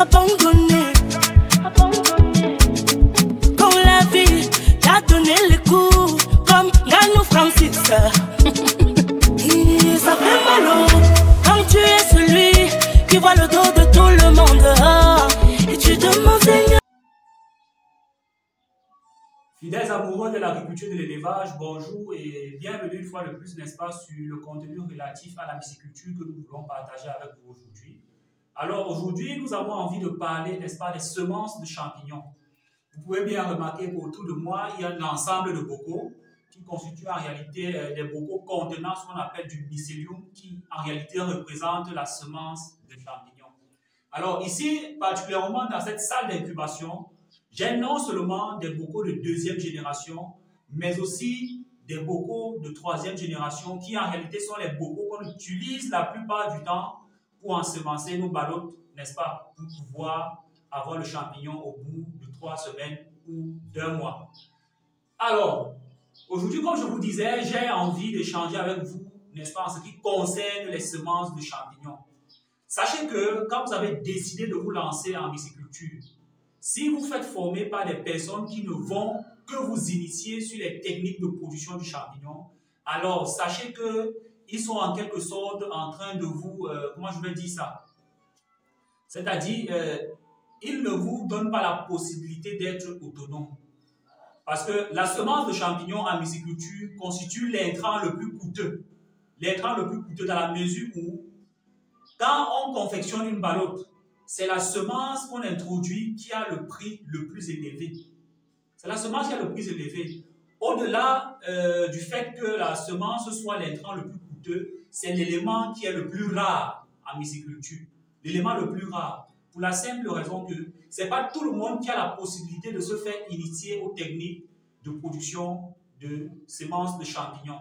abandonné. Quand la vie t'a donné les coups, comme Gano Francis. Ça fait mal quand tu es celui qui voit le dos de tout le monde. Et tu demandes Seigneur. Fidèles amoureux de l'agriculture et de l'élevage, bonjour et bienvenue une fois de plus, n'est-ce pas, sur le contenu relatif à la pisciculture que nous voulons partager avec vous aujourd'hui. Alors aujourd'hui, nous avons envie de parler, n'est-ce pas, des semences de champignons. Vous pouvez bien remarquer qu'autour de moi, il y a un ensemble de bocaux qui constituent en réalité des bocaux contenant ce qu'on appelle du mycélium qui en réalité représente la semence de champignons. Alors ici, particulièrement dans cette salle d'incubation, j'ai non seulement des bocaux de deuxième génération, mais aussi des bocaux de troisième génération qui en réalité sont les bocaux qu'on utilise la plupart du temps pour ensemencer nos ballottes, n'est-ce pas, pour pouvoir avoir le champignon au bout de 3 semaines ou d'1 mois. Alors, aujourd'hui, comme je vous disais, j'ai envie d'échanger avec vous, n'est-ce pas, en ce qui concerne les semences de champignons. Sachez que quand vous avez décidé de vous lancer en pisciculture, si vous faites former par des personnes qui ne vont que vous initier sur les techniques de production du champignon, alors sachez qu'ils sont en quelque sorte en train de vous, comment je vais dire ça? C'est-à-dire, ils ne vous donnent pas la possibilité d'être autonome. Parce que la semence de champignon en pisciculture constitue l'intrant le plus coûteux. L'intrant le plus coûteux dans la mesure où, quand on confectionne une ballotte, c'est la semence qu'on introduit qui a le prix le plus élevé. C'est la semence qui a le plus élevé. Au-delà du fait que la semence soit l'intrant le plus coûteux, c'est l'élément qui est le plus rare en pisciculture. L'élément le plus rare. Pour la simple raison que ce n'est pas tout le monde qui a la possibilité de se faire initier aux techniques de production de semences de champignons.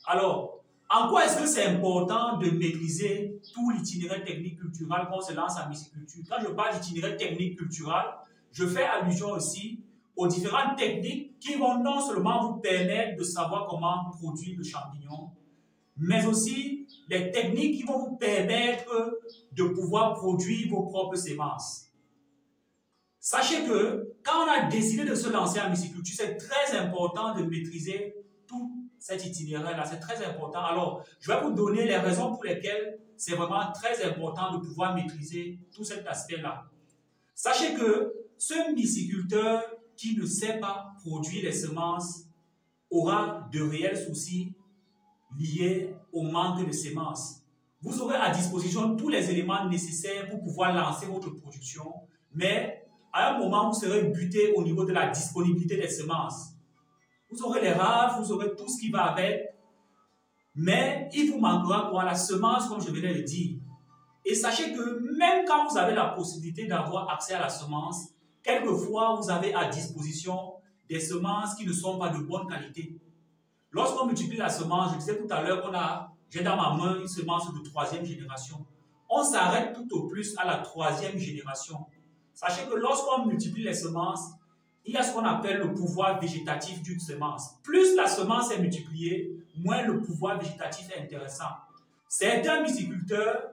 Alors, en quoi est-ce que c'est important de maîtriser tout l'itinéraire technique culturel quand on se lance en pisciculture? Quand je parle d'itinéraire technique culturel, je fais allusion aussi aux différentes techniques qui vont non seulement vous permettre de savoir comment produire le champignon, mais aussi les techniques qui vont vous permettre de pouvoir produire vos propres semences. Sachez que quand on a décidé de se lancer en pisciculture, c'est très important de maîtriser tout cet itinéraire-là, c'est très important. Alors, je vais vous donner les raisons pour lesquelles c'est vraiment très important de pouvoir maîtriser tout cet aspect-là. Sachez que ce pisciculteur qui ne sait pas produire les semences aura de réels soucis liés au manque de semences. Vous aurez à disposition tous les éléments nécessaires pour pouvoir lancer votre production, mais à un moment, vous serez buté au niveau de la disponibilité des semences. Vous aurez les raves, vous aurez tout ce qui va avec, mais il vous manquera quoi? La semence, comme je venais de le dire. Et sachez que même quand vous avez la possibilité d'avoir accès à la semence, quelquefois vous avez à disposition des semences qui ne sont pas de bonne qualité. Lorsqu'on multiplie la semence, je disais tout à l'heure j'ai dans ma main une semence de 3e génération. On s'arrête tout au plus à la 3e génération. Sachez que lorsqu'on multiplie les semences, il y a ce qu'on appelle le pouvoir végétatif d'une semence. Plus la semence est multipliée, moins le pouvoir végétatif est intéressant. Certains pisciculteurs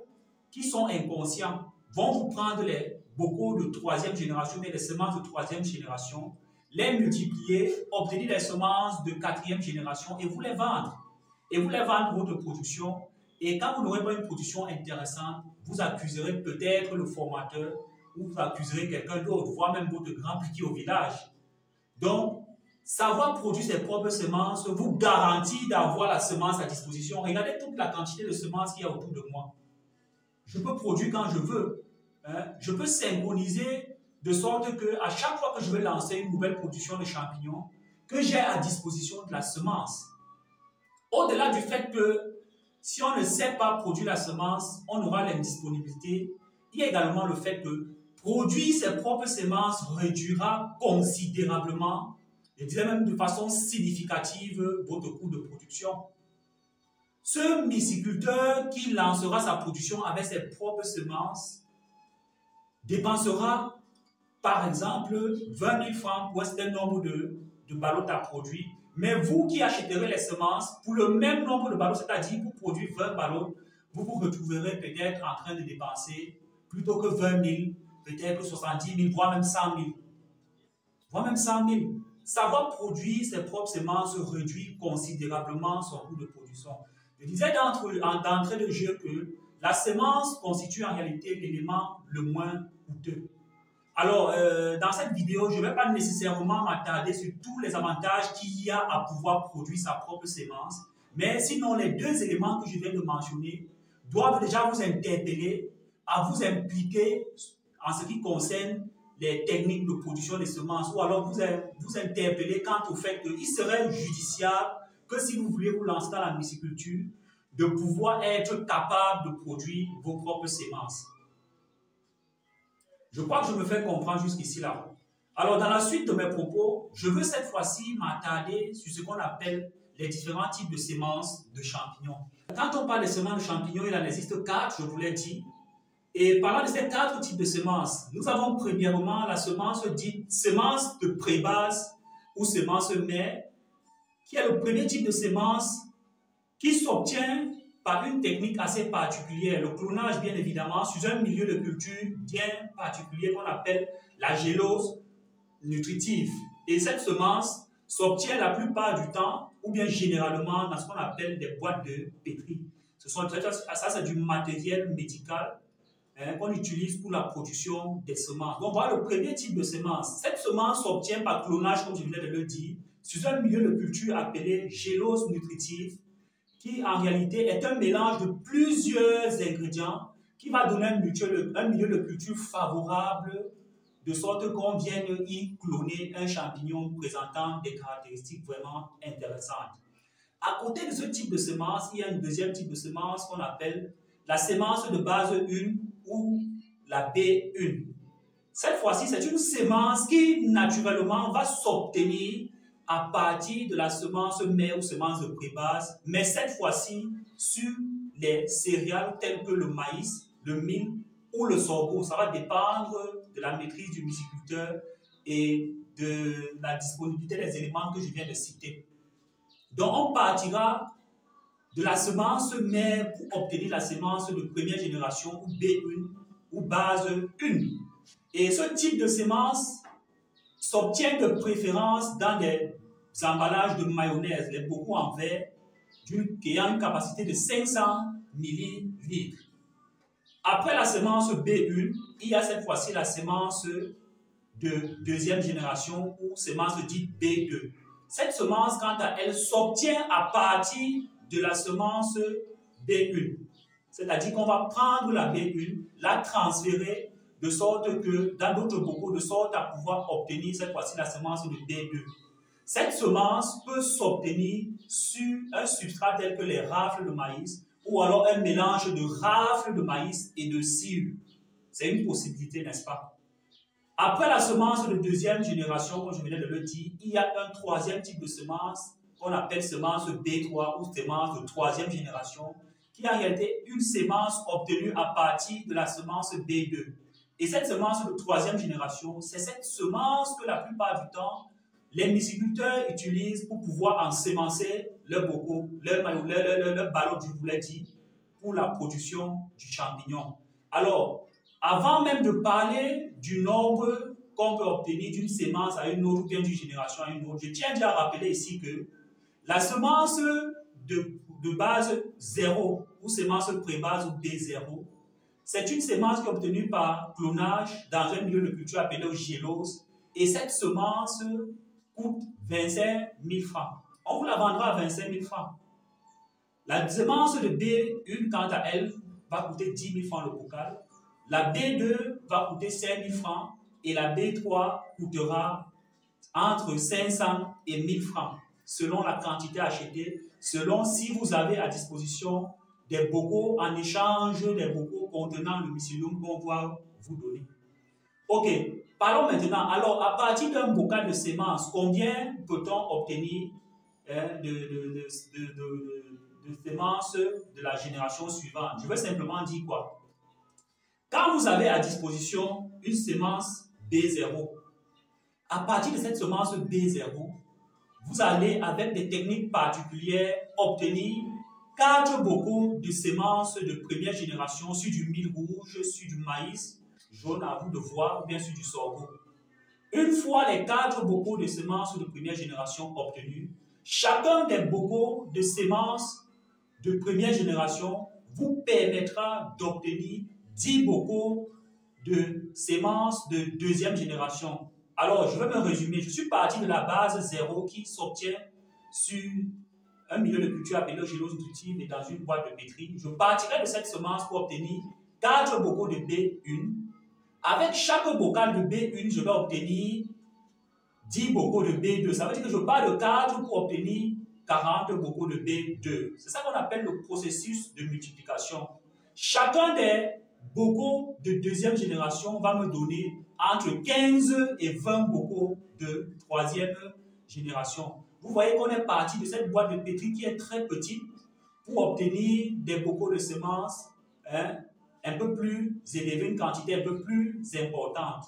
qui sont inconscients vont vous prendre les bocaux de 3e génération, mais les semences de 3e génération, les multiplier, obtenir des semences de 4e génération et vous les vendre. Et vous les vendre votre production. Et quand vous n'aurez pas une production intéressante, vous accuserez peut-être le formateur ou vous accuserez quelqu'un d'autre, voire même votre grand-père qui est au village. Donc, savoir produire ses propres semences vous garantit d'avoir la semence à disposition. Regardez toute la quantité de semences qu'il y a autour de moi. Je peux produire quand je veux. Je peux synchroniser de sorte qu'à chaque fois que je vais lancer une nouvelle production de champignons, que j'ai à disposition de la semence. Au-delà du fait que si on ne sait pas produire la semence, on aura l'indisponibilité. Il y a également le fait que produire ses propres semences réduira considérablement, je dirais même de façon significative, votre coût de production. Ce pisciculteur qui lancera sa production avec ses propres semences dépensera par exemple 20 000 francs pour un certain nombre de ballottes à produire. Mais vous qui achèterez les semences, pour le même nombre de ballottes, c'est-à-dire pour produire 20 ballottes, vous vous retrouverez peut-être en train de dépenser plutôt que 20 000, peut-être 70 000, voire même 100 000. Voire même 100 000. Savoir produire ses propres semences réduit considérablement son coût de production. Je disais d'entrée de jeu que la semence constitue en réalité l'élément le moins coûteux. Alors, dans cette vidéo, je ne vais pas nécessairement m'attarder sur tous les avantages qu'il y a à pouvoir produire sa propre semence, mais sinon les deux éléments que je viens de mentionner doivent déjà vous interpeller à vous impliquer en ce qui concerne les techniques de production des semences, ou alors vous interpeller quant au fait qu'il serait judiciable que si vous voulez vous lancer dans la myciculture, de pouvoir être capable de produire vos propres semences. Je crois que je me fais comprendre jusqu'ici là. Alors, dans la suite de mes propos, je veux cette fois-ci m'attarder sur ce qu'on appelle les différents types de semences de champignons. Quand on parle de semences de champignons, il en existe 4, je vous l'ai dit. Et parlant de ces 4 types de semences, nous avons premièrement la semence dite semence de prébase ou semence mère, qui est le premier type de semence qui s'obtient par une technique assez particulière, le clonage bien évidemment, sur un milieu de culture bien particulier qu'on appelle la gélose nutritive. Et cette semence s'obtient la plupart du temps, ou bien généralement, dans ce qu'on appelle des boîtes de pétri. Ça, c'est du matériel médical qu'on utilise pour la production des semences. Donc, voilà le premier type de semence. Cette semence s'obtient par clonage, comme je venais de le dire, sur un milieu de culture appelé gélose nutritive, qui en réalité est un mélange de plusieurs ingrédients qui va donner un milieu de culture favorable, de sorte qu'on vienne y cloner un champignon présentant des caractéristiques vraiment intéressantes. À côté de ce type de semence, il y a un deuxième type de semence qu'on appelle la semence de base 1 ou la B1. Cette fois-ci, c'est une semence qui naturellement va s'obtenir à partir de la semence mère ou semence de prébase, mais cette fois-ci sur les céréales telles que le maïs, le mil ou le sorgho. Ça va dépendre de la maîtrise du myciculteur et de la disponibilité des éléments que je viens de citer. Donc, on partira de la semence mère pour obtenir la semence de première génération ou B1 ou base 1. Et ce type de semence s'obtient de préférence dans des emballages de mayonnaise, les bocaux en verre, qui a une capacité de 500 ml. Après la semence B1, il y a cette fois-ci la semence de deuxième génération ou semence dite B2. Cette semence, quant à elle, s'obtient à partir de la semence B1. C'est-à-dire qu'on va prendre la B1, la transférer de sorte que dans d'autres bocaux, de sorte à pouvoir obtenir cette fois-ci la semence de B2. Cette semence peut s'obtenir sur un substrat tel que les rafles de maïs ou alors un mélange de rafles de maïs et de cire. C'est une possibilité, n'est-ce pas? Après la semence de deuxième génération, comme je venais de le dire, il y a un troisième type de semence qu'on appelle semence B3 ou semence de troisième génération, qui est en réalité une semence obtenue à partir de la semence B2. Et cette semence de troisième génération, c'est cette semence que la plupart du temps, les myciculteurs utilisent pour pouvoir ensemencer leur bocaux, leur ballot, je vous l'ai dit, pour la production du champignon. Alors, avant même de parler du nombre qu'on peut obtenir d'une semence à une autre ou bien d'une génération à une autre, je tiens déjà à rappeler ici que la semence de base 0 ou semence prébase ou B0, c'est une semence qui est obtenue par clonage dans un milieu de culture appelé gélose. Et cette semence coûte 25 000 francs. On vous la vendra à 25 000 francs. La semence de B1, quant à elle, va coûter 10 000 francs le bocal. La B2 va coûter 5 000 francs. Et la B3 coûtera entre 500 et 1000 francs, selon la quantité achetée, selon si vous avez à disposition des bocaux en échange des bocaux contenant le mycélium qu'on va vous donner. Ok, parlons maintenant. Alors, à partir d'un bocal de semences, combien peut-on obtenir de semences de la génération suivante? Je veux simplement dire quoi? Quand vous avez à disposition une semence B0, à partir de cette semence B0, vous allez, avec des techniques particulières, obtenir 4 bocaux de semences de première génération sur du mil rouge, sur du maïs, jaune, à vous de voir, ou bien sur du sorgho. Une fois les 4 bocaux de semences de première génération obtenus, chacun des bocaux de semences de première génération vous permettra d'obtenir 10 bocaux de semences de deuxième génération. Alors, je vais me résumer. Je suis parti de la base 0 qui s'obtient sur un milieu de culture appelé gélose nutritive et dans une boîte de pétri. Je partirai de cette semence pour obtenir 4 bocaux de B1. Avec chaque bocal de B1, je vais obtenir 10 bocaux de B2. Ça veut dire que je pars de 4 pour obtenir 40 bocaux de B2. C'est ça qu'on appelle le processus de multiplication. Chacun des bocaux de deuxième génération va me donner entre 15 et 20 bocaux de troisième génération. Vous voyez qu'on est parti de cette boîte de pétri qui est très petite pour obtenir des bocaux de semences un peu plus élevés, une quantité un peu plus importante.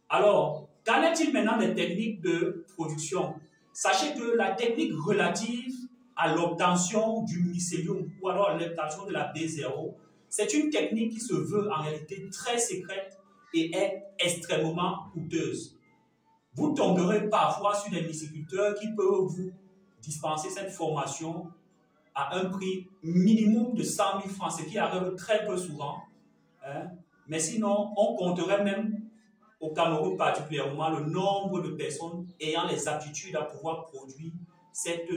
Alors, qu'en est-il maintenant des techniques de production? Sachez que la technique relative à l'obtention du mycélium ou alors à l'obtention de la B0, c'est une technique qui se veut en réalité très secrète et est extrêmement coûteuse. Vous tomberez parfois sur des myciculteurs qui peuvent vous dispenser cette formation à un prix minimum de 100 000 francs, ce qui arrive très peu souvent. Mais sinon, on compterait même au Cameroun particulièrement le nombre de personnes ayant les aptitudes à pouvoir produire cette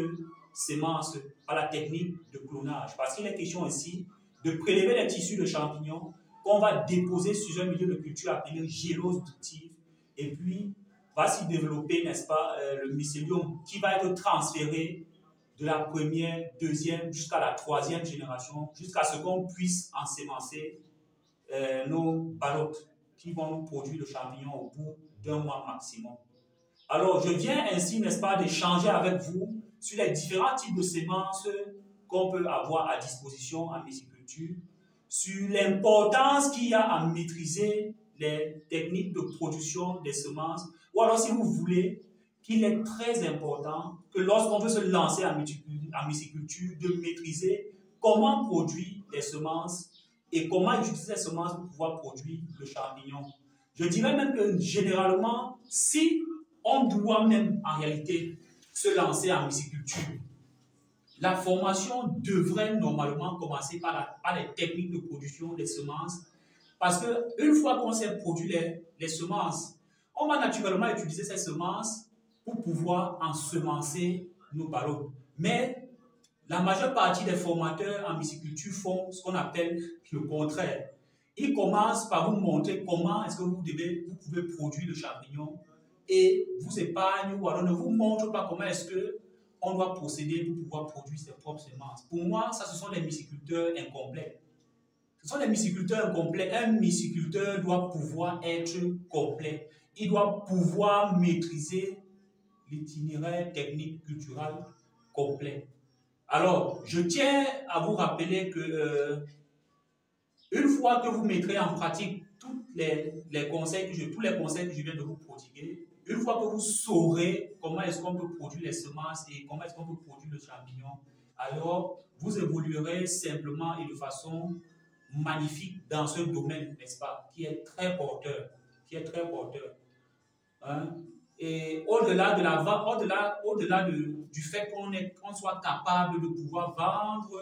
semence par la technique de clonage. Parce qu'il est question ici de prélever les tissus de champignons qu'on va déposer sur un milieu de culture appelé gélose nutritive et puis va s'y développer, n'est-ce pas, le mycélium qui va être transféré de la première, deuxième jusqu'à la troisième génération, jusqu'à ce qu'on puisse ensemencer nos ballottes qui vont nous produire le champignon au bout d'un mois maximum. Alors, je viens ainsi, n'est-ce pas, d'échanger avec vous sur les différents types de semences qu'on peut avoir à disposition en myciculture, sur l'importance qu'il y a à maîtriser les techniques de production des semences, ou alors si vous voulez, qu'il est très important que lorsqu'on veut se lancer en myciculture, de maîtriser comment produire les semences et comment utiliser ces semences pour pouvoir produire le champignon. Je dirais même que généralement, si on doit même en réalité se lancer en myciculture, la formation devrait normalement commencer par les techniques de production des semences, parce qu'une fois qu'on sait produire les semences, on va naturellement utiliser ces semences pour pouvoir ensemencer nos ballots. Mais la majeure partie des formateurs en myciculture font ce qu'on appelle le contraire. Ils commencent par vous montrer comment est-ce que vous pouvez produire le champignon et vous épargnent ou alors ne vous montrent pas comment est-ce qu'on doit procéder pour pouvoir produire ses propres semences. Pour moi, ça, ce sont des myciculteurs incomplets. Ce sont des myciculteurs incomplets. Un myciculteur doit pouvoir être complet. Il doit pouvoir maîtriser l'itinéraire technique culturel complet. Alors, je tiens à vous rappeler que une fois que vous mettrez en pratique tous les conseils que je viens de vous prodiguer, une fois que vous saurez comment est-ce qu'on peut produire les semences et comment est-ce qu'on peut produire le champignon, alors vous évoluerez simplement et de façon magnifique dans ce domaine, n'est-ce pas, qui est très porteur, Hein? Et au-delà du fait qu'on soit capable de pouvoir vendre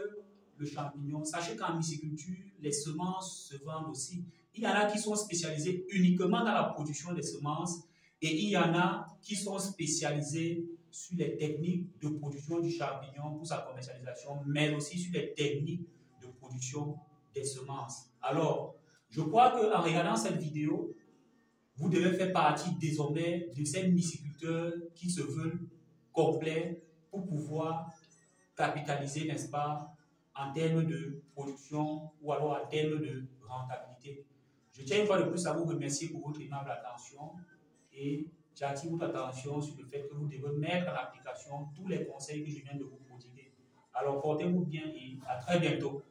le champignon, sachez qu'en myciculture, les semences se vendent aussi. Il y en a qui sont spécialisés uniquement dans la production des semences et il y en a qui sont spécialisés sur les techniques de production du champignon pour sa commercialisation, mais aussi sur les techniques de production des semences. Alors, je crois qu'en regardant cette vidéo, vous devez faire partie désormais de ces myciculteurs qui se veulent complets pour pouvoir capitaliser, n'est-ce pas, en termes de production ou alors en termes de rentabilité. Je tiens une fois de plus à vous remercier pour votre aimable attention et j'attire votre attention sur le fait que vous devez mettre en application tous les conseils que je viens de vous prodiguer. Alors portez-vous bien et à très bientôt.